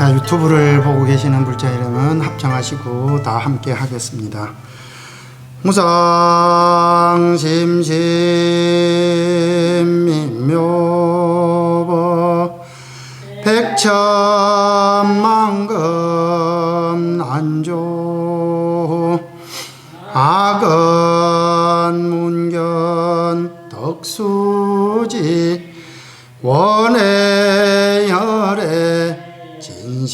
자, 유튜브를 보고 계시는 불자 여러분 합창하시고 다 함께 하겠습니다. 무상심심민묘법 백천만금 난조 악언문견 덕수지 원해열의 진실을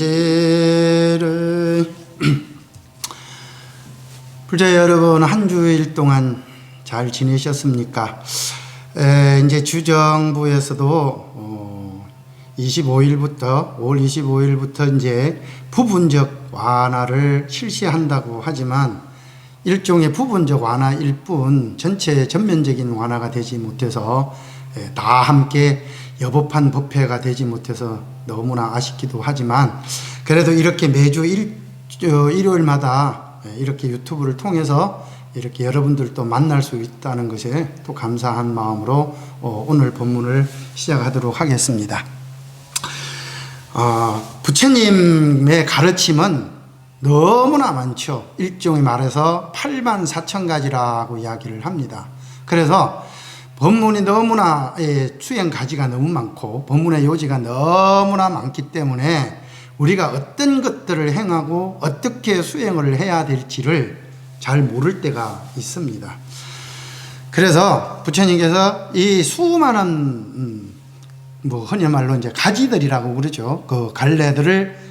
불자 여러분, 한 주일 동안 잘 지내셨습니까? 이제 주정부에서도 25일부터 5월 25일부터 이제 부분적 완화를 실시한다고 하지만 일종의 부분적 완화일 뿐 전체 전면적인 완화가 되지 못해서 다 함께 여법한 법회가 되지 못해서 너무나 아쉽기도 하지만 그래도 이렇게 매주 일요일마다 이렇게 유튜브를 통해서 이렇게 여러분들도 만날 수 있다는 것에 또 감사한 마음으로 오늘 본문을 시작하도록 하겠습니다. 부처님의 가르침은 너무나 많죠. 일종의 말해서 84,000가지라고 이야기를 합니다. 그래서 법문이 너무나 수행 가지가 너무 많고 법문의 요지가 너무나 많기 때문에 우리가 어떤 것들을 행하고 어떻게 수행을 해야 될지를 잘 모를 때가 있습니다. 그래서 부처님께서 이 수많은 흔히 말로 이제 가지들이라고 그러죠. 그 갈래들을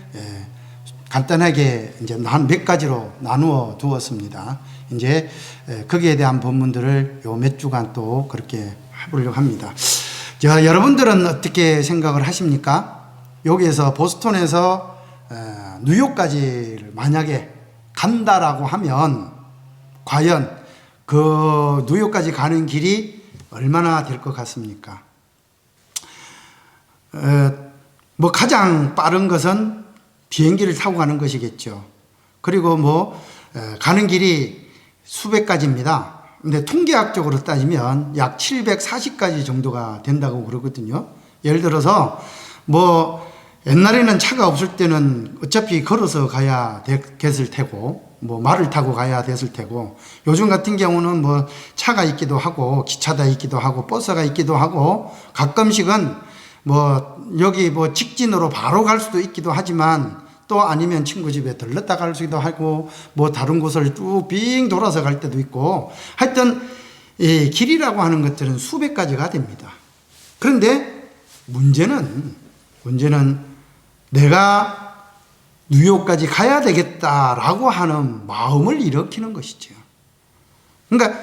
간단하게 이제 몇 가지로 나누어 두었습니다. 이제 거기에 대한 본문들을 요 몇 주간 또 그렇게 해보려고 합니다. 여러분들은 어떻게 생각을 하십니까? 여기에서 보스턴에서 뉴욕까지를 만약에 간다라고 하면 과연 그 뉴욕까지 가는 길이 얼마나 될 것 같습니까? 가장 빠른 것은 비행기를 타고 가는 것이겠죠. 그리고 가는 길이 수백 가지입니다. 근데 통계학적으로 따지면 약 740가지 정도가 된다고 그러거든요. 예를 들어서 옛날에는 차가 없을 때는 어차피 걸어서 가야 됐을 테고 말을 타고 가야 됐을 테고 요즘 같은 경우는 차가 있기도 하고 기차가 있기도 하고 버스가 있기도 하고 가끔씩은 여기 직진으로 바로 갈 수도 있기도 하지만 또 아니면 친구 집에 들렀다 갈 수도 하고 다른 곳을 쭉 빙 돌아서 갈 때도 있고 하여튼 이 길이라고 하는 것들은 수백 가지가 됩니다. 그런데 문제는 내가 뉴욕까지 가야 되겠다라고 하는 마음을 일으키는 것이죠. 그러니까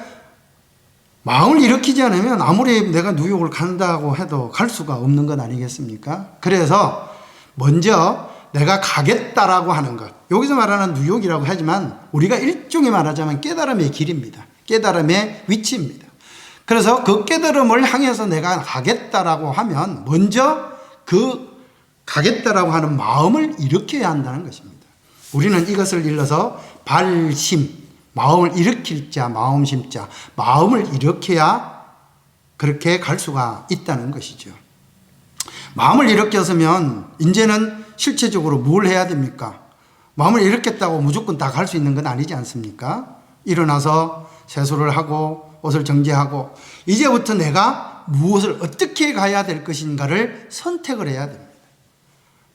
마음을 일으키지 않으면 아무리 내가 뉴욕을 간다고 해도 갈 수가 없는 것 아니겠습니까? 그래서 먼저 내가 가겠다라고 하는 것, 여기서 말하는 뉴욕이라고 하지만 우리가 일종의 말하자면 깨달음의 길입니다. 깨달음의 위치입니다. 그래서 그 깨달음을 향해서 내가 가겠다라고 하면 먼저 그 가겠다라고 하는 마음을 일으켜야 한다는 것입니다. 우리는 이것을 일러서 발심, 마음을 일으킬 자, 마음심자, 마음을 일으켜야 그렇게 갈 수가 있다는 것이죠. 마음을 일으켰으면 이제는 실체적으로 뭘 해야 됩니까? 마음을 일으켰다고 무조건 다 갈 수 있는 건 아니지 않습니까? 일어나서 세수를 하고 옷을 정제하고 이제부터 내가 무엇을 어떻게 가야 될 것인가를 선택을 해야 됩니다.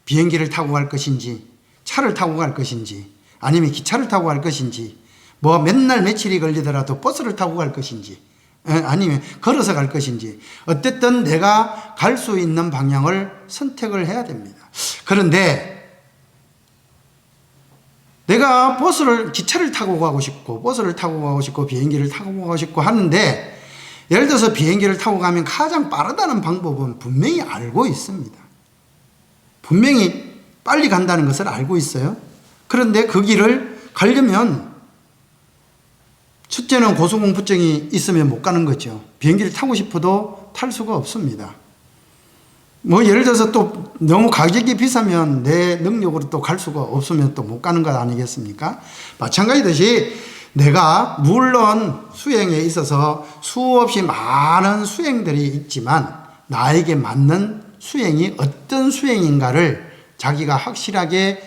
비행기를 타고 갈 것인지 차를 타고 갈 것인지 아니면 기차를 타고 갈 것인지 맨날 며칠이 걸리더라도 버스를 타고 갈 것인지 아니면 걸어서 갈 것인지 어쨌든 내가 갈 수 있는 방향을 선택을 해야 됩니다. 그런데 내가 기차를 타고 가고 싶고 버스를 타고 가고 싶고 비행기를 타고 가고 싶고 하는데 예를 들어서 비행기를 타고 가면 가장 빠르다는 방법은 분명히 알고 있습니다. 분명히 빨리 간다는 것을 알고 있어요. 그런데 그 길을 가려면 첫째는 고소공포증이 있으면 못 가는 거죠. 비행기를 타고 싶어도 탈 수가 없습니다. 예를 들어서 또 너무 가격이 비싸면 내 능력으로 또 갈 수가 없으면 또 못 가는 것 아니겠습니까? 마찬가지듯이 내가 물론 수행에 있어서 수없이 많은 수행들이 있지만 나에게 맞는 수행이 어떤 수행인가를 자기가 확실하게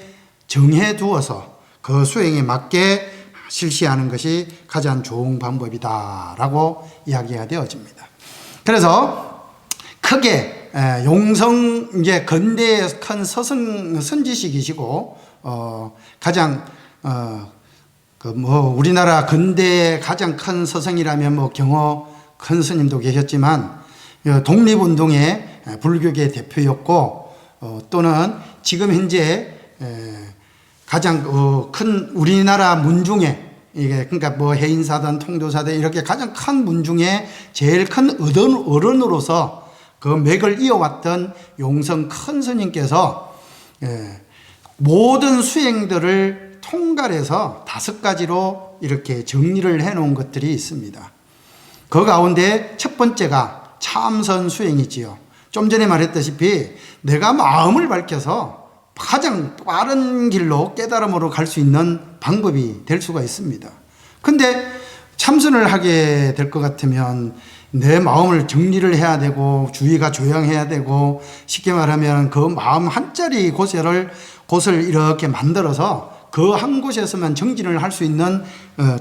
정해 두어서 그 수행에 맞게 실시하는 것이 가장 좋은 방법이다라고 이야기가 되어집니다. 그래서 크게 용성 이제 근대의 큰 선지식이시고 가장 우리나라 근대의 가장 큰 서성이라면 경호 큰 스님도 계셨지만 독립운동의 불교계 대표였고 또는 지금 현재 가장 큰 우리나라 문 중에 이게 그러니까 해인사든 통도사든 이렇게 가장 큰 문 중에 제일 큰 어른으로서 그 맥을 이어왔던 용성 큰 스님께서 모든 수행들을 통괄해서 5가지로 이렇게 정리를 해 놓은 것들이 있습니다. 그 가운데 첫 번째가 참선 수행이지요. 좀 전에 말했다시피 내가 마음을 밝혀서 가장 빠른 길로 깨달음으로 갈 수 있는 방법이 될 수가 있습니다. 근데 참선을 하게 될 것 같으면 내 마음을 정리를 해야 되고 주의가 조용해야 되고 쉽게 말하면 그 마음 한자리 곳을 이렇게 만들어서 그 한 곳에서만 정진을 할 수 있는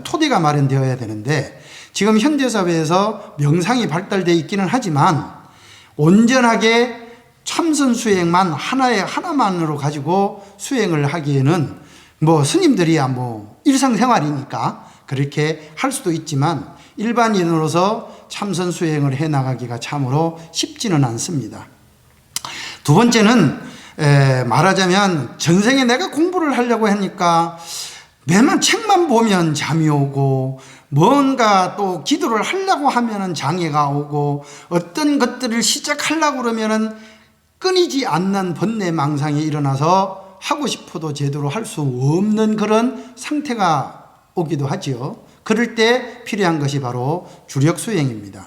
토대가 마련되어야 되는데 지금 현대사회에서 명상이 발달되어 있기는 하지만 온전하게 참선 수행만 하나만으로 가지고 수행을 하기에는 스님들이야 일상생활이니까 그렇게 할 수도 있지만 일반인으로서 참선 수행을 해 나가기가 참으로 쉽지는 않습니다. 두 번째는 말하자면 전생에 내가 공부를 하려고 하니까 매만 책만 보면 잠이 오고 뭔가 또 기도를 하려고 하면은 장애가 오고 어떤 것들을 시작하려고 그러면은 끊이지 않는 번뇌망상이 일어나서 하고 싶어도 제대로 할 수 없는 그런 상태가 오기도 하지요. 그럴 때 필요한 것이 바로 주력 수행입니다.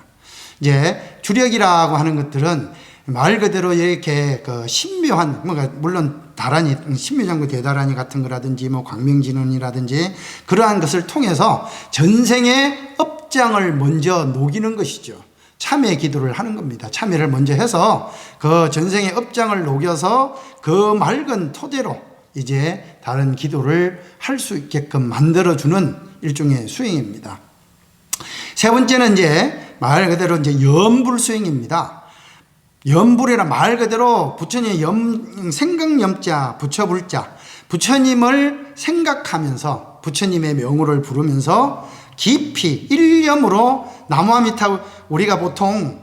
이제 주력이라고 하는 것들은 말 그대로 이렇게 신묘한 물론 다라니 신묘장구 대다라니 같은 거라든지 광명진원이라든지 그러한 것을 통해서 전생의 업장을 먼저 녹이는 것이죠. 참회 기도를 하는 겁니다. 참회를 먼저 해서 그 전생의 업장을 녹여서 그 맑은 토대로 이제 다른 기도를 할 수 있게끔 만들어주는 일종의 수행입니다. 세 번째는 이제 말 그대로 이제 염불 수행입니다. 염불이라 말 그대로 부처님 생각염자 부처불자 부처님을 생각하면서 부처님의 명호를 부르면서 깊이 일념으로 나무 아미타불 우리가 보통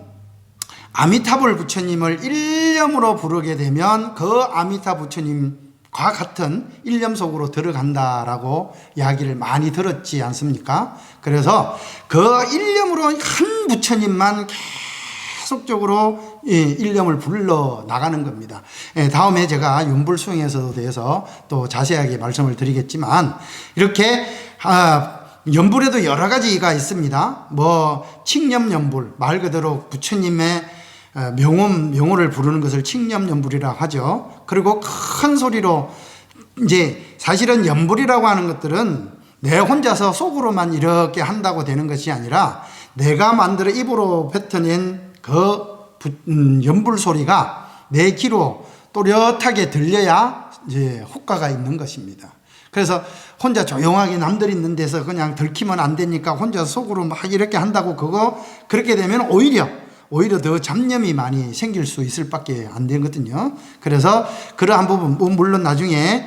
아미타불 부처님을 일념으로 부르게 되면 그 아미타 부처님과 같은 일념 속으로 들어간다라고 이야기를 많이 들었지 않습니까? 그래서 그 일념으로 한 부처님만 계속적으로 일념을 불러 나가는 겁니다. 다음에 제가 염불수행에서도 대해서 또 자세하게 말씀을 드리겠지만 이렇게 염불에도 여러 가지가 있습니다. 칭념염불 말 그대로 부처님의 명호를 부르는 것을 칭념염불이라고 하죠. 그리고 큰 소리로 이제 사실은 염불이라고 하는 것들은 내 혼자서 속으로만 이렇게 한다고 되는 것이 아니라 내가 만들어 입으로 뱉어낸 그 염불 소리가 내 귀로 또렷하게 들려야 이제 효과가 있는 것입니다. 그래서 혼자 조용하게 남들 있는 데서 그냥 들키면 안 되니까 혼자 속으로 막 이렇게 한다고 그렇게 되면 오히려 더 잡념이 많이 생길 수 있을 밖에 안 되거든요. 그래서 그러한 부분 물론 나중에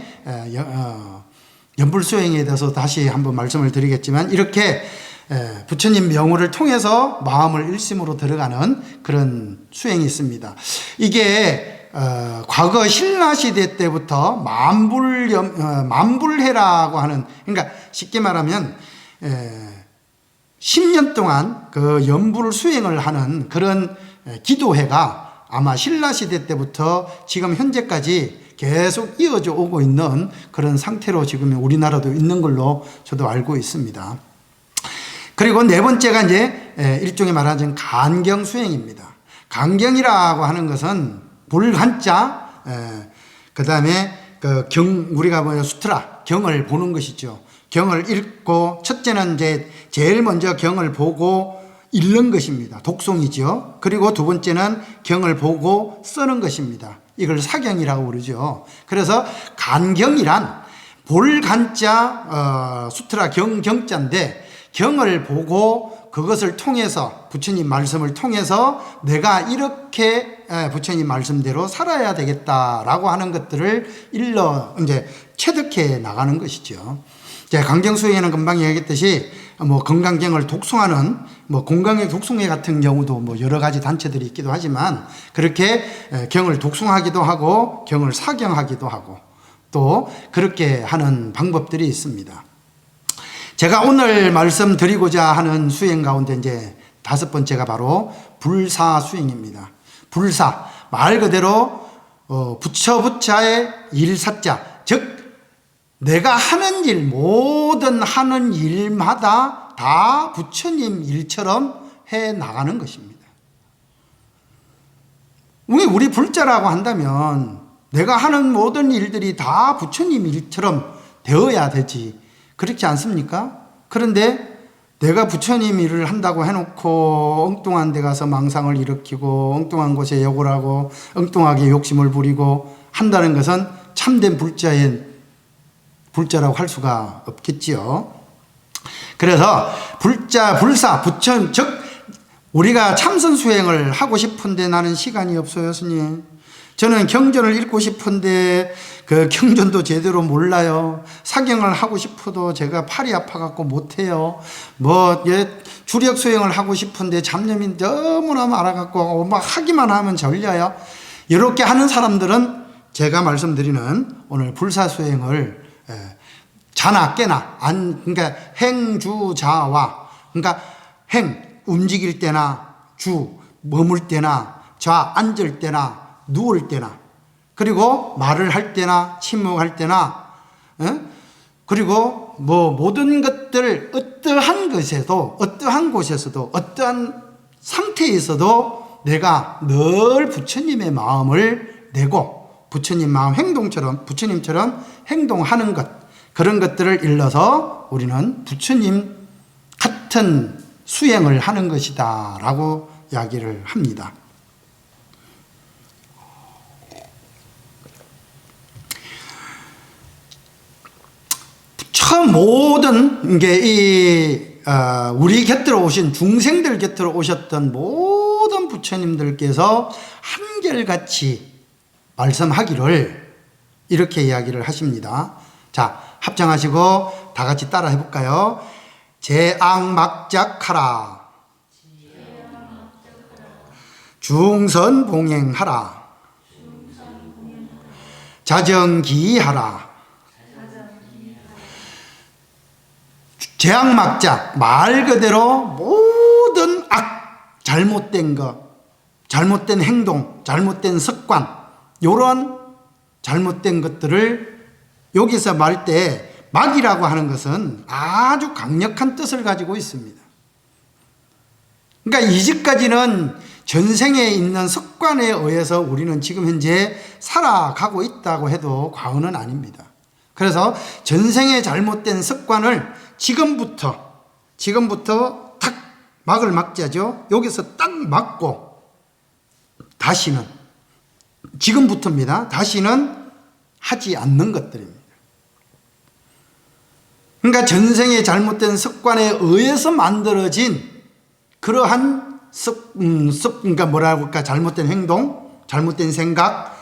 염불수행에 대해서 다시 한번 말씀을 드리겠지만 이렇게 부처님 명호를 통해서 마음을 일심으로 들어가는 그런 수행이 있습니다. 이게 과거 신라시대 때부터 만불해라고 하는 그러니까 쉽게 말하면 10년 동안 그 염불 수행을 하는 그런 기도회가 아마 신라시대 때부터 지금 현재까지 계속 이어져 오고 있는 그런 상태로 지금 우리나라도 있는 걸로 저도 알고 있습니다. 그리고 네 번째가 이제 일종의 말하자면 간경 수행입니다. 간경이라고 하는 것은 불한자, 그 다음에 우리가 수트라, 경을 보는 것이죠. 경을 읽고, 첫째는 이제 제일 먼저 경을 보고 읽는 것입니다. 독송이죠. 그리고 두 번째는 경을 보고 쓰는 것입니다. 이걸 사경이라고 부르죠. 그래서 간경이란 볼간자 수트라 경자인데, 경을 보고 그것을 통해서, 부처님 말씀을 통해서 내가 이렇게 부처님 말씀대로 살아야 되겠다라고 하는 것들을 이제 체득해 나가는 것이죠. 강경수행에는 금방 얘기했듯이 건강경을 독송하는 건강의 독송회 같은 경우도 여러 가지 단체들이 있기도 하지만, 그렇게 경을 독송하기도 하고 경을 사경하기도 하고 또 그렇게 하는 방법들이 있습니다. 제가 오늘 말씀드리고자 하는 수행 가운데 이제 5번째가 바로 불사 수행입니다. 불사, 말 그대로 부처부차의 일사자, 즉 내가 하는 일, 모든 하는 일마다 다 부처님 일처럼 해 나가는 것입니다. 우리 불자라고 한다면 내가 하는 모든 일들이 다 부처님 일처럼 되어야 되지, 그렇지 않습니까? 그런데 내가 부처님 일을 한다고 해놓고 엉뚱한 데 가서 망상을 일으키고 엉뚱한 곳에 욕을 하고 엉뚱하게 욕심을 부리고 한다는 것은 참된 불자라고 할 수가 없겠지요. 그래서 불사, 부처, 즉 우리가 참선 수행을 하고 싶은데 나는 시간이 없어요, 스님. 저는 경전을 읽고 싶은데 그 경전도 제대로 몰라요. 사경을 하고 싶어도 제가 팔이 아파갖고 못해요. 주력 수행을 하고 싶은데 잡념이 너무나 많아갖고 하기만 하면 절려요. 이렇게 하는 사람들은 제가 말씀드리는 오늘 불사 수행을 자나 깨나 그러니까 행주자와, 그러니까 움직일 때나 머물 때나 앉을 때나 누울 때나, 그리고 말을 할 때나 침묵할 때나, 그리고 모든 것들 어떠한 곳에서도 어떠한 상태에서도 내가 늘 부처님의 마음을 내고 부처님 마음 부처님처럼 행동하는 것, 그런 것들을 일러서 우리는 부처님 같은 수행을 하는 것이다 라고 이야기를 합니다. 모든 게 우리 곁으로 오신 중생들 곁으로 오셨던 모든 부처님들께서 한결같이 말씀하기를 이렇게 이야기를 하십니다. 자, 합장하시고 다 같이 따라 해볼까요? 제악막작하라, 중선봉행하라, 자정기하라. 제악막작, 말 그대로 모든 잘못된 것, 잘못된 행동, 잘못된 습관, 이런 잘못된 것들을 여기서 말 때 막이라고 하는 것은 아주 강력한 뜻을 가지고 있습니다. 그러니까 이제까지는 전생에 있는 습관에 의해서 우리는 지금 현재 살아가고 있다고 해도 과언은 아닙니다. 그래서 전생에 잘못된 습관을 지금부터 딱 막을 막자죠. 여기서 딱 막고 다시는, 지금부터입니다. 다시는 하지 않는 것들입니다. 그러니까 전생에 잘못된 습관에 의해서 만들어진 그러한 그러니까 뭐라고 할까, 잘못된 행동, 잘못된 생각,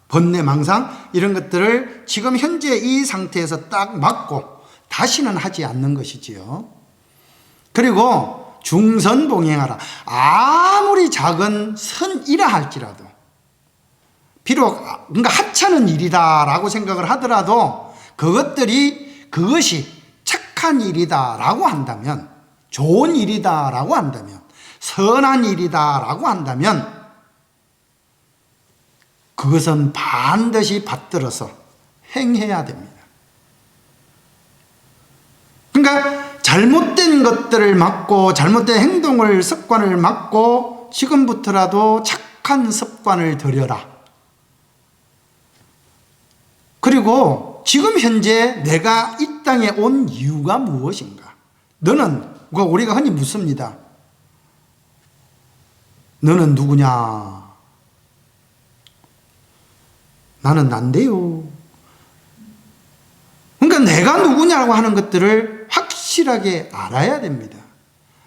번뇌, 망상, 이런 것들을 지금 현재 이 상태에서 딱 막고 다시는 하지 않는 것이지요. 그리고 중선봉행하라. 아무리 작은 선이라 할지라도, 비록 그러니까 하찮은 일이다라고 생각을 하더라도 그것이 착한 일이다라고 한다면, 좋은 일이다라고 한다면, 선한 일이다라고 한다면 그것은 반드시 받들어서 행해야 됩니다. 그러니까 잘못된 것들을 막고, 잘못된 행동을, 습관을 막고 지금부터라도 착한 습관을 들여라. 그리고 지금 현재 내가 이 땅에 온 이유가 무엇인가? 우리가 흔히 묻습니다. 너는 누구냐? 나는 난데요. 그러니까 내가 누구냐고 하는 것들을 확실하게 알아야 됩니다.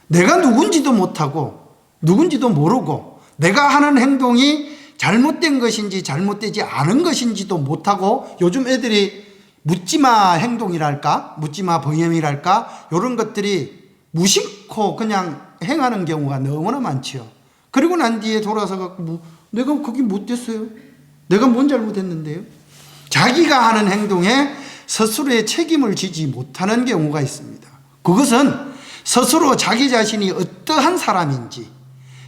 내가 누군지도 못하고 누군지도 모르고 내가 하는 행동이 잘못된 것인지 잘못되지 않은 것인지도 못하고 요즘 애들이 묻지마 행동이랄까 묻지마 범행이랄까 이런 것들이 무심코 그냥 행하는 경우가 너무나 많지요. 그리고 난 뒤에 돌아서 갖고 내가 거기 못됐어요. 내가 뭔 잘못했는데요. 자기가 하는 행동에 스스로의 책임을 지지 못하는 경우가 있습니다. 그것은 스스로 자기 자신이 어떠한 사람인지,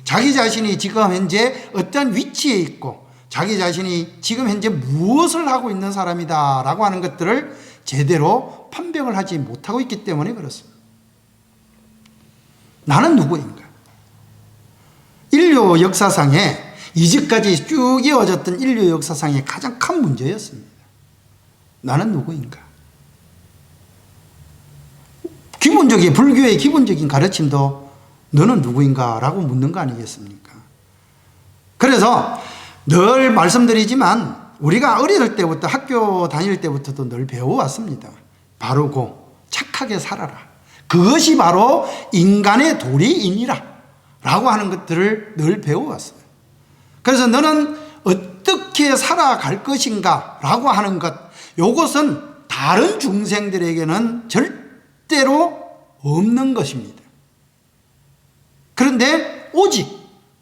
자기 자신이 지금 현재 어떤 위치에 있고 자기 자신이 지금 현재 무엇을 하고 있는 사람이다 라고 하는 것들을 제대로 판별을 하지 못하고 있기 때문에 그렇습니다. 나는 누구인가? 인류 역사상에 이제까지 쭉 이어졌던 인류 역사상의 가장 큰 문제였습니다. 나는 누구인가? 기본적인 불교의 기본적인 가르침도 너는 누구인가 라고 묻는 거 아니겠습니까? 그래서 늘 말씀드리지만 우리가 어릴 때부터 학교 다닐 때부터도 늘 배워왔습니다. 바르고 착하게 살아라. 그것이 바로 인간의 도리이니라 라고 하는 것들을 늘 배워왔어요. 그래서 너는 어떻게 살아갈 것인가 라고 하는 것, 이것은 다른 중생들에게는 절대로 없는 것입니다. 그런데 오직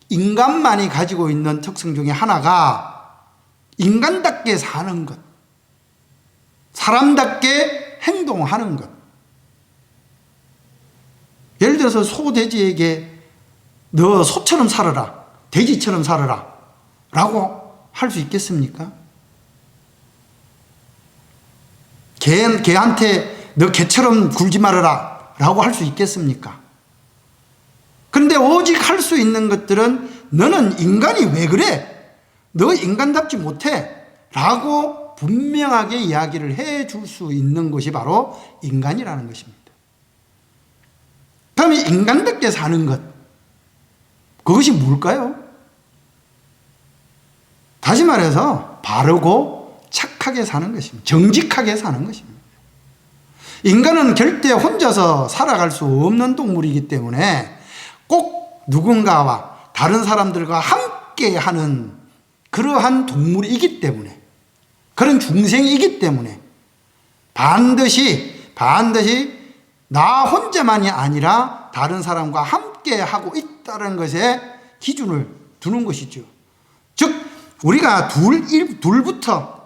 인간만이 가지고 있는 특성 중에 하나가 인간답게 사는 것, 사람답게 행동하는 것. 예를 들어서 소, 돼지에게 너 소처럼 살아라, 돼지처럼 살아라 라고 할 수 있겠습니까? 개한테 너 개처럼 굴지 말아라 라고 할 수 있겠습니까? 그런데 오직 할 수 있는 것들은 너는 인간이 왜 그래? 너 인간답지 못해 라고 분명하게 이야기를 해 줄 수 있는 것이 바로 인간이라는 것입니다. 그러면 인간답게 사는 것, 그것이 뭘까요? 다시 말해서 바르고 착하게 사는 것입니다. 정직하게 사는 것입니다. 인간은 절대 혼자서 살아갈 수 없는 동물이기 때문에 꼭 누군가와 다른 사람들과 함께 하는 그러한 동물이기 때문에, 그런 중생이기 때문에 반드시 나 혼자만이 아니라 다른 사람과 함께 하고 있다는 것에 기준을 두는 것이죠. 즉 우리가 둘부터,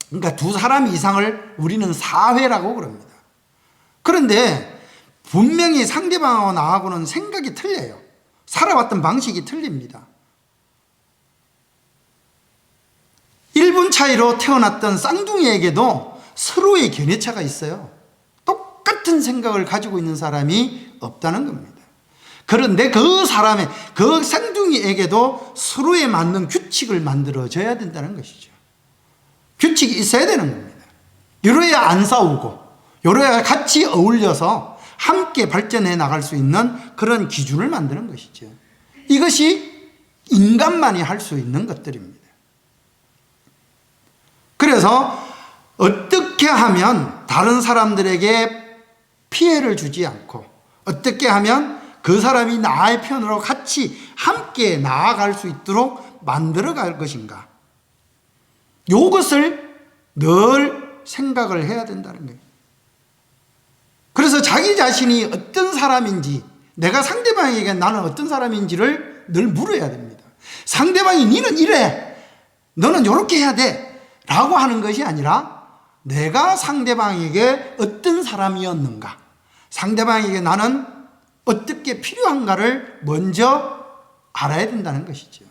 그러니까 두 사람 이상을 우리는 사회라고 그럽니다. 그런데 분명히 상대방하고 나하고는 생각이 틀려요. 살아왔던 방식이 틀립니다. 1분 차이로 태어났던 쌍둥이에게도 서로의 견해차가 있어요. 똑같은 생각을 가지고 있는 사람이 없다는 겁니다. 그런데 그 쌍둥이에게도 서로에 맞는 규칙을 만들어줘야 된다는 것이죠. 규칙이 있어야 되는 겁니다. 이래야 안 싸우고, 이래야 같이 어울려서 함께 발전해 나갈 수 있는 그런 기준을 만드는 것이죠. 이것이 인간만이 할 수 있는 것들입니다. 그래서 어떻게 하면 다른 사람들에게 피해를 주지 않고, 어떻게 하면 그 사람이 나의 편으로 같이 함께 나아갈 수 있도록 만들어갈 것인가, 이것을 늘 생각을 해야 된다는 거예요. 그래서 자기 자신이 어떤 사람인지, 내가 상대방에게 나는 어떤 사람인지를 늘 물어야 됩니다. 상대방이 니는 이래, 너는 이렇게 해야 돼 라고 하는 것이 아니라 내가 상대방에게 어떤 사람이었는가, 상대방에게 나는 어떻게 필요한가를 먼저 알아야 된다는 것이죠.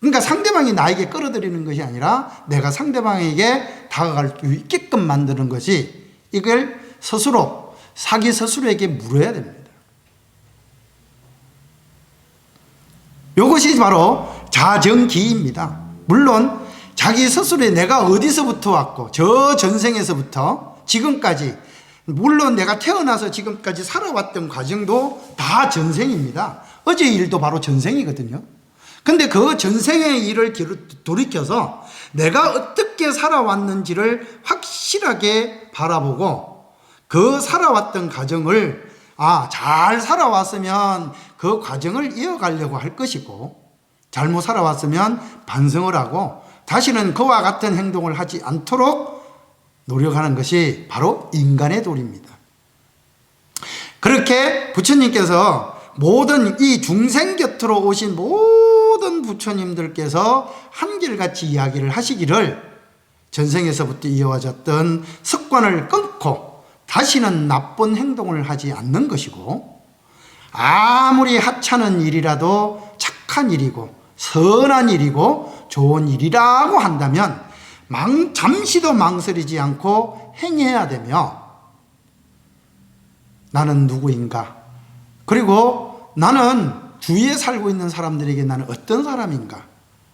그러니까 상대방이 나에게 끌어들이는 것이 아니라 내가 상대방에게 다가갈 수 있게끔 만드는 것이, 이걸 스스로, 자기 스스로에게 물어야 됩니다. 이것이 바로 자정기입니다. 물론 자기 스스로에 내가 어디서부터 왔고 저 전생에서부터 지금까지, 물론 내가 태어나서 지금까지 살아왔던 과정도 다 전생입니다. 어제 일도 바로 전생이거든요. 근데 그 전생의 일을 돌이켜서 내가 어떻게 어떻게 살아왔는지를 확실하게 바라보고 그 살아왔던 과정을 잘 살아왔으면 그 과정을 이어가려고 할 것이고 잘못 살아왔으면 반성을 하고 다시는 그와 같은 행동을 하지 않도록 노력하는 것이 바로 인간의 도리입니다. 그렇게 부처님께서 모든 이 중생 곁으로 오신 모든 부처님들께서 한결같이 이야기를 하시기를 전생에서부터 이어와졌던 습관을 끊고 다시는 나쁜 행동을 하지 않는 것이고 아무리 하찮은 일이라도 착한 일이고 선한 일이고 좋은 일이라고 한다면 잠시도 망설이지 않고 행해야 되며 나는 누구인가? 그리고 나는 주위에 살고 있는 사람들에게 나는 어떤 사람인가?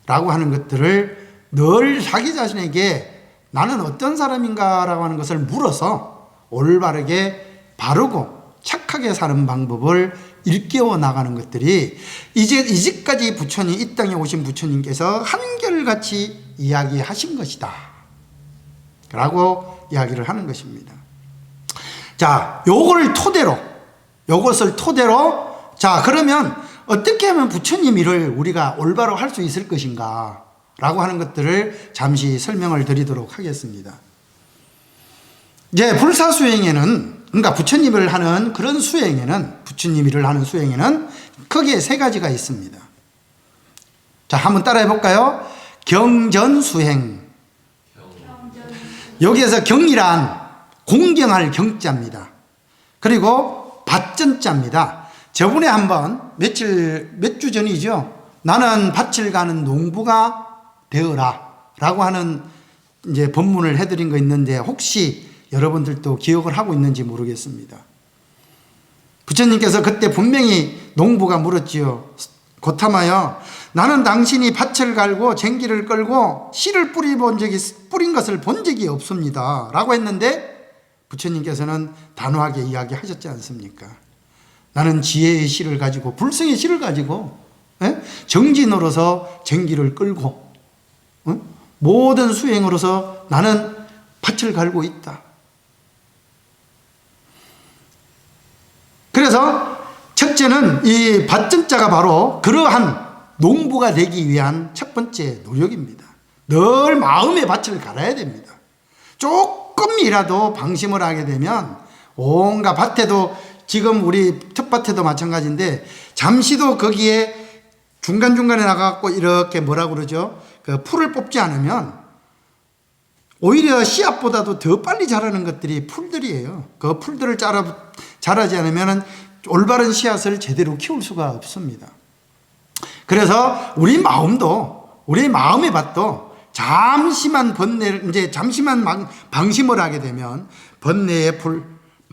라고 하는 것들을 늘 자기 자신에게 나는 어떤 사람인가? 라고 하는 것을 물어서 올바르게 바르고 착하게 사는 방법을 일깨워 나가는 것들이 이제까지 부처님, 이 땅에 오신 부처님께서 한결같이 이야기하신 것이다. 라고 이야기를 하는 것입니다. 자, 요것을 토대로 자, 그러면 어떻게 하면 부처님 일을 우리가 올바로 할 수 있을 것인가? 라고 하는 것들을 잠시 설명을 드리도록 하겠습니다. 이제 불사수행에는, 그러니까 부처님 일을 하는 그런 수행에는, 부처님 일을 하는 수행에는 크게 세 가지가 있습니다. 자, 한번 따라해 볼까요? 경전수행. 여기에서 경이란 공경할 경자입니다. 그리고 밭전자입니다. 저번에 한번 몇 주 전이죠. 나는 밭을 가는 농부가 되어라 라고 하는 이제 법문을 해드린 거 있는데 혹시 여러분들도 기억을 하고 있는지 모르겠습니다. 부처님께서 그때 분명히 농부가 물었지요. 고타마여, 나는 당신이 밭을 갈고 쟁기를 끌고 씨를 뿌린 것을 본 적이 없습니다 라고 했는데 부처님께서는 단호하게 이야기하셨지 않습니까? 나는 지혜의 씨를 가지고 불성의 씨를 가지고 정진으로서 쟁기를 끌고 모든 수행으로서 나는 밭을 갈고 있다. 그래서 첫째는 이 밭전자가 바로 그러한 농부가 되기 위한 첫 번째 노력입니다. 늘 마음의 밭을 갈아야 됩니다. 조금이라도 방심을 하게 되면 온갖 밭에도 지금 우리 텃밭에도 마찬가지인데 잠시도 거기에 중간중간에 나가고 이렇게 뭐라고 그러죠? 그 풀을 뽑지 않으면 오히려 씨앗보다도 더 빨리 자라는 것들이 풀들이에요. 그 풀들을 자라지 않으면 올바른 씨앗을 제대로 키울 수가 없습니다. 그래서 우리 마음의 밭도 잠시만 방심을 하게 되면 번뇌의 풀,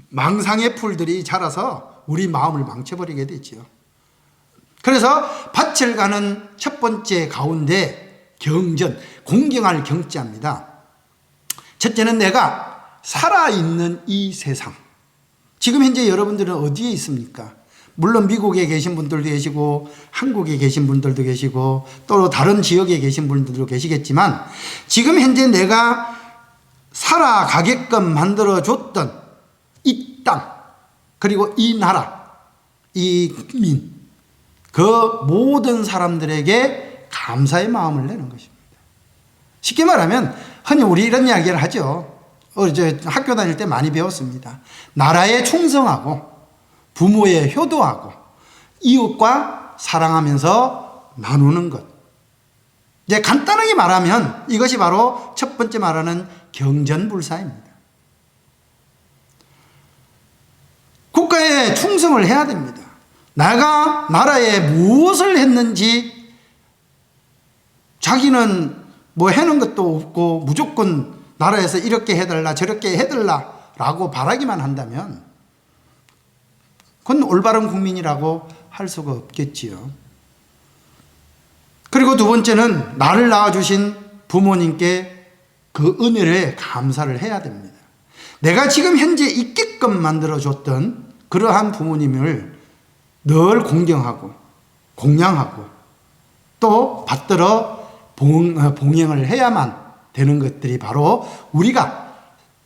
망상의 풀들이 자라서 우리 마음을 망쳐버리게 되죠. 그래서 밭을 가는 첫 번째 가운데 경전, 공경할 경자입니다. 첫째는 내가 살아있는 이 세상. 지금 현재 여러분들은 어디에 있습니까? 물론 미국에 계신 분들도 계시고 한국에 계신 분들도 계시고 또 다른 지역에 계신 분들도 계시겠지만 지금 현재 내가 살아가게끔 만들어줬던 이 땅, 그리고 이 나라, 이 국민, 그 모든 사람들에게 감사의 마음을 내는 것입니다. 쉽게 말하면 흔히 우리 이런 이야기를 하죠. 학교 다닐 때 많이 배웠습니다. 나라에 충성하고 부모에 효도하고 이웃과 사랑하면서 나누는 것. 이제 간단하게 말하면 이것이 바로 첫 번째 말하는 경전불사입니다. 국가에 충성을 해야 됩니다. 내가 나라에 무엇을 했는지 자기는 뭐 해놓은 것도 없고 무조건 나라에서 이렇게 해달라 저렇게 해달라 라고 바라기만 한다면 그건 올바른 국민이라고 할 수가 없겠지요. 그리고 두 번째는 나를 낳아주신 부모님께 그 은혜를 감사를 해야 됩니다. 내가 지금 현재 있게끔 만들어줬던 그러한 부모님을 늘 공경하고 공양하고 또 받들어 봉행을 해야만 되는 것들이 바로 우리가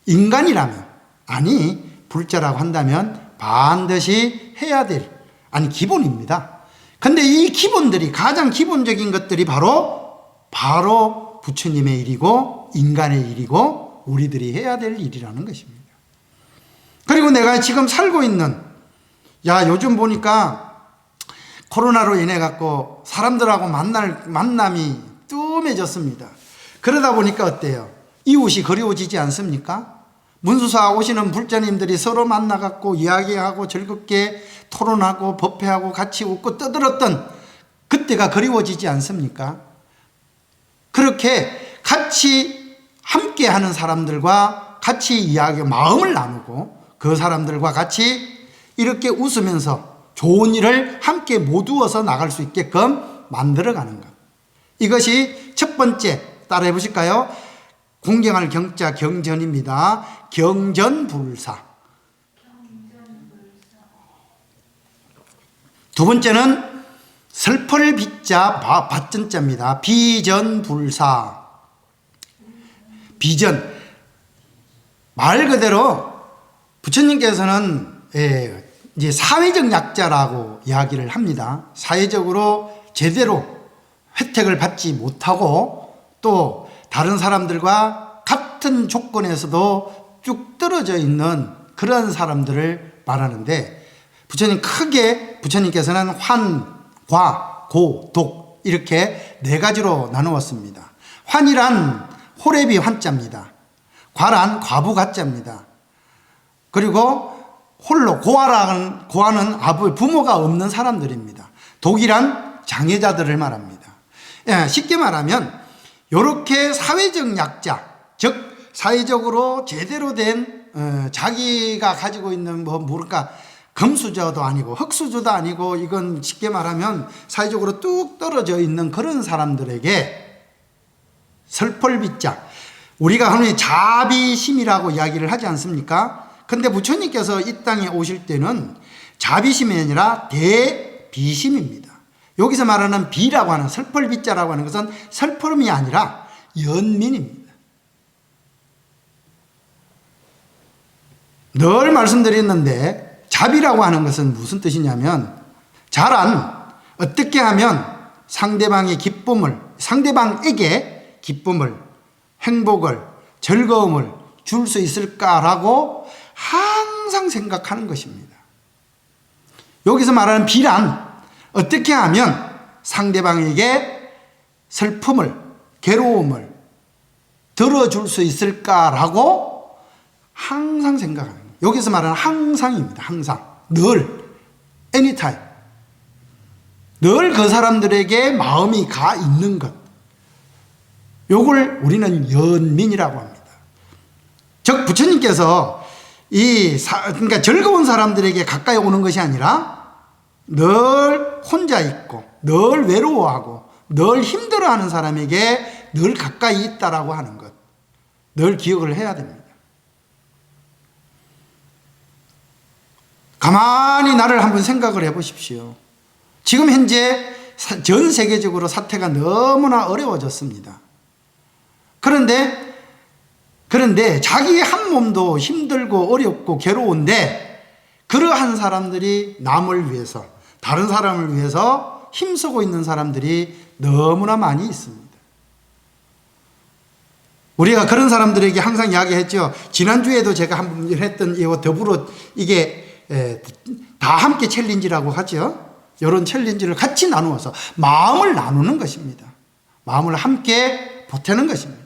인간이라면, 아니 불자라고 한다면 반드시 해야 될, 아니 기본입니다. 근데 이 기본들이, 가장 기본적인 것들이 바로 부처님의 일이고 인간의 일이고 우리들이 해야 될 일이라는 것입니다. 그리고 내가 지금 살고 있는, 요즘 보니까 코로나로 인해 갖고 사람들하고 만남이 뜸해졌습니다. 그러다 보니까 어때요? 이웃이 그리워지지 않습니까? 문수사 오시는 불자님들이 서로 만나 갖고 이야기하고 즐겁게 토론하고 법회하고 같이 웃고 떠들었던 그때가 그리워지지 않습니까? 그렇게 같이 함께 하는 사람들과 같이 이야기, 마음을 나누고 그 사람들과 같이 이렇게 웃으면서 좋은 일을 함께 모두어서 나갈 수 있게끔 만들어가는 것. 이것이 첫 번째, 따라해 보실까요? 공경할 경자 경전입니다. 경전불사. 두 번째는 슬플 비자 밭전자입니다. 비전불사. 비전. 말 그대로 부처님께서는 이제 사회적 약자라고 이야기를 합니다. 사회적으로 제대로 혜택을 받지 못하고 또 다른 사람들과 같은 조건에서도 쭉 떨어져 있는 그런 사람들을 말하는데, 부처님께서는 환, 과, 고, 독 이렇게 네 가지로 나누었습니다. 환이란 호래비 환자입니다. 과란 과부 가자입니다. 그리고 홀로, 고아는 부모가 없는 사람들입니다. 독이란 장애자들을 말합니다. 쉽게 말하면 이렇게 사회적 약자, 즉 사회적으로 제대로 된 자기가 가지고 있는 뭐랄까 금수저도 아니고 흙수저도 아니고, 이건 쉽게 말하면 사회적으로 뚝 떨어져 있는 그런 사람들에게 설펄비자, 우리가 흔히 자비심이라고 이야기를 하지 않습니까? 근데 부처님께서 이 땅에 오실 때는 자비심이 아니라 대비심입니다. 여기서 말하는 비라고 하는, 슬펄비자라고 하는 것은 슬픔이 아니라 연민입니다. 늘 말씀드렸는데 자비라고 하는 것은 무슨 뜻이냐면, 어떻게 하면 상대방에게 기쁨을, 행복을, 즐거움을 줄 수 있을까라고 항상 생각하는 것입니다. 여기서 말하는 비란, 어떻게 하면 상대방에게 슬픔을, 괴로움을 들어줄 수 있을까라고 항상 생각하는 거예요. 여기서 말하는 항상입니다. 항상, 늘, anytime, 늘 그 사람들에게 마음이 가 있는 것, 요걸 우리는 연민이라고 합니다. 즉 부처님께서 그러니까 즐거운 사람들에게 가까이 오는 것이 아니라 늘 혼자 있고 늘 외로워하고 늘 힘들어하는 사람에게 늘 가까이 있다라고 하는 것, 늘 기억을 해야 됩니다. 가만히 나를 한번 생각을 해보십시오. 지금 현재 전 세계적으로 사태가 너무나 어려워졌습니다. 그런데 자기 한 몸도 힘들고 어렵고 괴로운데 그러한 사람들이 남을 위해서, 다른 사람을 위해서 힘쓰고 있는 사람들이 너무나 많이 있습니다. 우리가 그런 사람들에게 항상 이야기했죠. 지난주에도 제가 한번 했던 이거 더불어 이게 다 함께 챌린지라고 하죠. 이런 챌린지를 같이 나누어서 마음을 나누는 것입니다. 마음을 함께 보태는 것입니다.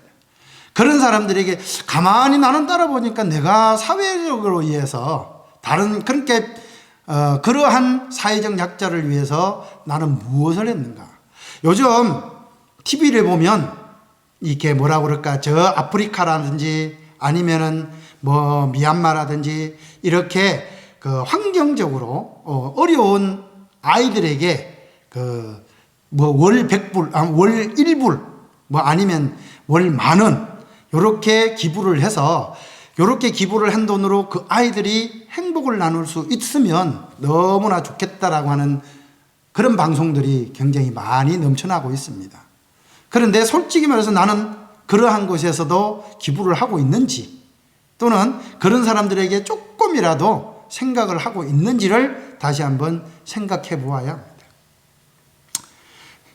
그런 사람들에게 가만히 나는 따라보니까 내가 사회적으로 위해서 그러한 사회적 약자를 위해서 나는 무엇을 했는가. 요즘 TV를 보면 이렇게 뭐라고 그럴까, 저 아프리카라든지 아니면은 뭐 미얀마라든지 이렇게 그 환경적으로 어려운 아이들에게 그 뭐 월 100불, 월 1불, 뭐 아니면 월 10,000원 요렇게 기부를 해서, 요렇게 기부를 한 돈으로 그 아이들이 행복을 나눌 수 있으면 너무나 좋겠다라고 하는 그런 방송들이 굉장히 많이 넘쳐나고 있습니다. 그런데 솔직히 말해서 나는 그러한 곳에서도 기부를 하고 있는지, 또는 그런 사람들에게 조금이라도 생각을 하고 있는지를 다시 한번 생각해 보아야 합니다.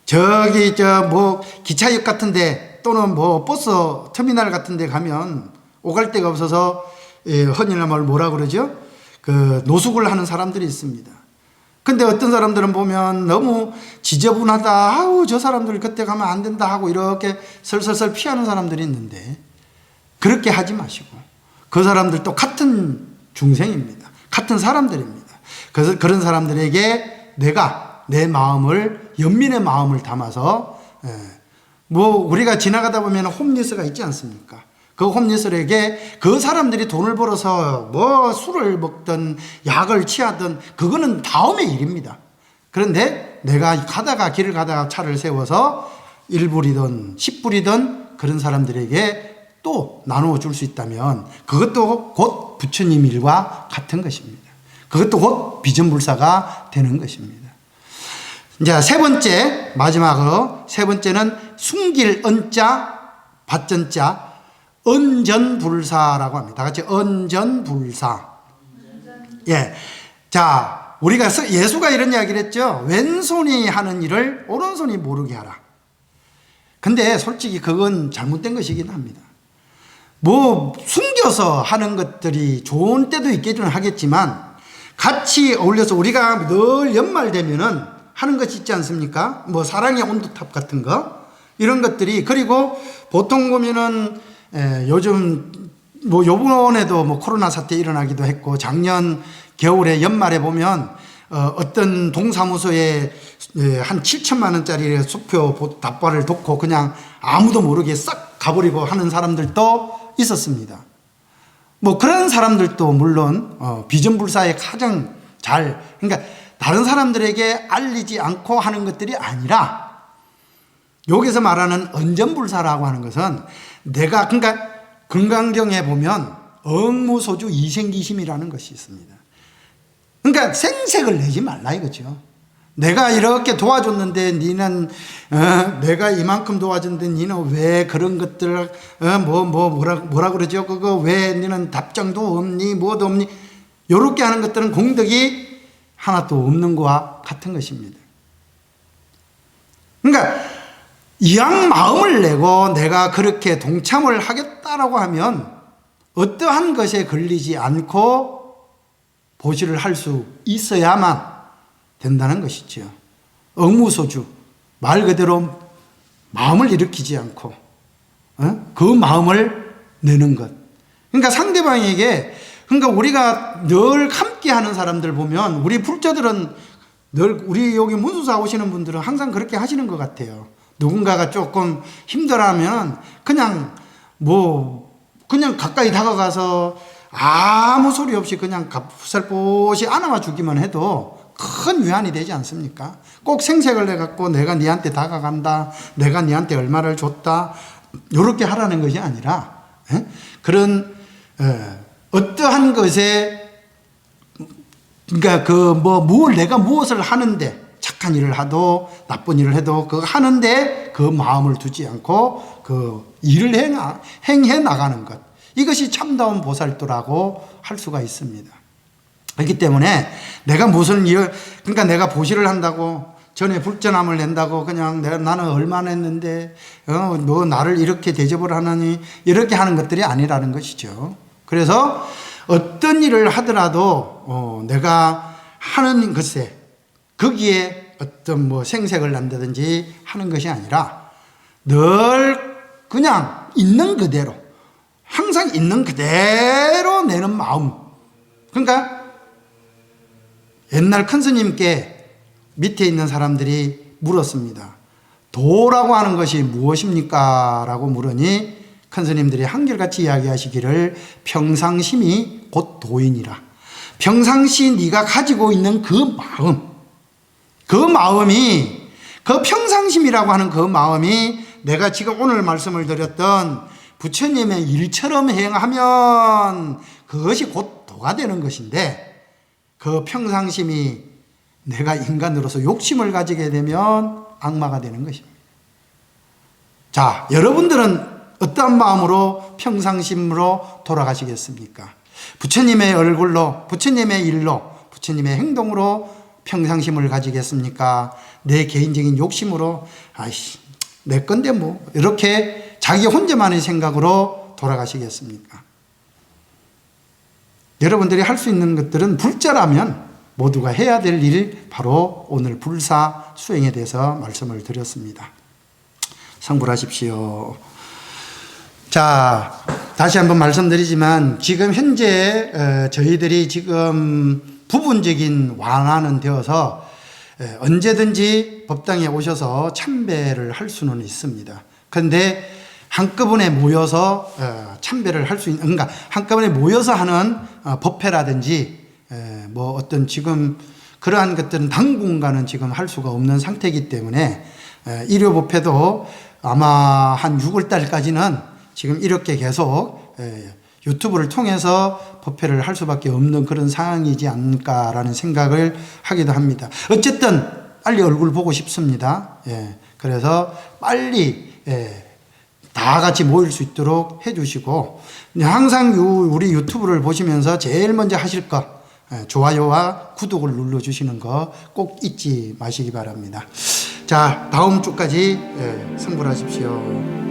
저기 뭐 기차역 같은데 또는 뭐 버스 터미널 같은데 가면 오갈 데가 없어서 흔히나 뭐라 그러죠? 그 노숙을 하는 사람들이 있습니다. 근데 어떤 사람들은 보면 너무 지저분하다, 아우 저 사람들 그때 가면 안 된다 하고 이렇게 설설설 피하는 사람들이 있는데, 그렇게 하지 마시고, 그 사람들도 같은 중생입니다. 같은 사람들입니다. 그래서 그런 사람들에게 내가 내 마음을, 연민의 마음을 담아서, 뭐 우리가 지나가다 보면 홈리스가 있지 않습니까? 그 홈리스에게 그 사람들이 돈을 벌어서 뭐 술을 먹든 약을 취하든 그거는 다음의 일입니다. 그런데 내가 길을 가다가 차를 세워서 1불이든 10불이든 그런 사람들에게 또 나누어 줄 수 있다면 그것도 곧 부처님 일과 같은 것입니다. 그것도 곧 비전불사가 되는 것입니다. 이제 세 번째, 마지막으로 세 번째는 숨길 언자, 받전자, 언전불사라고 합니다. 다 같이 언전불사. 예. 자, 우리가 예수가 이런 이야기를 했죠. 왼손이 하는 일을 오른손이 모르게 하라. 근데 솔직히 그건 잘못된 것이긴 합니다. 뭐 숨겨서 하는 것들이 좋은 때도 있기는 하겠지만, 같이 어울려서 우리가 늘 연말 되면은 하는 것이 있지 않습니까? 뭐 사랑의 온도탑 같은 거, 이런 것들이. 그리고 보통 보면은 요즘 뭐 요번에도 뭐 코로나 사태 일어나기도 했고, 작년 겨울에 연말에 보면 어떤 동사무소에 한 7천만 원짜리 수표 답발을 놓고 그냥 아무도 모르게 싹 가버리고 하는 사람들도 있었습니다. 뭐 그런 사람들도 물론 비전불사에 가장 그러니까 다른 사람들에게 알리지 않고 하는 것들이 아니라, 여기서 말하는 언전불사라고 하는 것은 그러니까 금강경에 보면 억무소주 이생기심이라는 것이 있습니다. 그러니까 생색을 내지 말라 이거죠. 내가 이렇게 도와줬는데 니는 내가 이만큼 도와줬는데 니는 왜 그런 것들 뭐라 그러죠? 그거 왜 니는 답장도 없니? 뭐도 없니? 요렇게 하는 것들은 공덕이 하나도 없는 것과 같은 것입니다. 그러니까 이왕 마음을 내고 내가 그렇게 동참을 하겠다라고 하면 어떠한 것에 걸리지 않고 보시를 할 수 있어야만 된다는 것이죠. 억무소주, 말 그대로 마음을 일으키지 않고 그 마음을 내는 것. 그러니까 상대방에게, 그러니까 우리가 늘 함께 하는 사람들 보면, 우리 불자들은 늘, 우리 여기 문수사 오시는 분들은 항상 그렇게 하시는 것 같아요. 누군가가 조금 힘들어하면 그냥 가까이 다가가서 아무 소리 없이 그냥 살포시 안아와 주기만 해도 큰 위안이 되지 않습니까? 꼭 생색을 내갖고 내가 니한테 다가간다, 내가 니한테 얼마를 줬다, 이렇게 하라는 것이 아니라, 그런 어떠한 것에, 그러니까 내가 무엇을 하는데, 착한 일을 하도 나쁜 일을 해도 그거 하는데 그 마음을 두지 않고 그 일을 행해 나가는 것, 이것이 참다운 보살도라고 할 수가 있습니다. 그렇기 때문에 내가 무슨 일, 그러니까 내가 보시를 한다고, 전에 불전함을 낸다고 그냥 나는 얼마나 했는데 너 나를 이렇게 대접을 하느니, 이렇게 하는 것들이 아니라는 것이죠. 그래서 어떤 일을 하더라도 내가 하는 것에 거기에 어떤 생색을 난다든지 하는 것이 아니라 늘 그냥 있는 그대로, 항상 있는 그대로 내는 마음. 그러니까 옛날 큰 스님께 밑에 있는 사람들이 물었습니다. 도라고 하는 것이 무엇입니까? 라고 물으니 큰 스님들이 한결같이 이야기하시기를 평상심이 곧 도인이라. 평상시 네가 가지고 있는 그 마음, 그 마음이, 그 평상심이라고 하는 그 마음이 내가 지금 오늘 말씀을 드렸던 부처님의 일처럼 행하면 그것이 곧 도가 되는 것인데, 그 평상심이 내가 인간으로서 욕심을 가지게 되면 악마가 되는 것입니다. 자, 여러분들은 어떠한 마음으로 평상심으로 돌아가시겠습니까? 부처님의 얼굴로, 부처님의 일로, 부처님의 행동으로 평상심을 가지겠습니까? 내 개인적인 욕심으로 아이씨 내 건데 뭐 이렇게 자기 혼자만의 생각으로 돌아가시겠습니까? 여러분들이 할 수 있는 것들은 불자라면 모두가 해야 될 일, 바로 오늘 불사 수행에 대해서 말씀을 드렸습니다. 성불하십시오. 자, 다시 한번 말씀드리지만 지금 현재 저희들이 지금 부분적인 완화는 되어서 언제든지 법당에 오셔서 참배를 할 수는 있습니다. 그런데 한꺼번에 모여서 참배를 할 수 있는, 그러니까 한꺼번에 모여서 하는 법회라든지 뭐 어떤 지금 그러한 것들은 당분간은 지금 할 수가 없는 상태이기 때문에 일요 법회도 아마 한 6월 달까지는 지금 이렇게 계속 유튜브를 통해서 법회를 할 수밖에 없는 그런 상황이지 않을까라는 생각을 하기도 합니다. 어쨌든 빨리 얼굴 보고 싶습니다. 그래서 빨리 다 같이 모일 수 있도록 해주시고, 항상 우리 유튜브를 보시면서 제일 먼저 하실 것, 좋아요와 구독을 눌러주시는 거 꼭 잊지 마시기 바랍니다. 자, 다음 주까지 성불하십시오.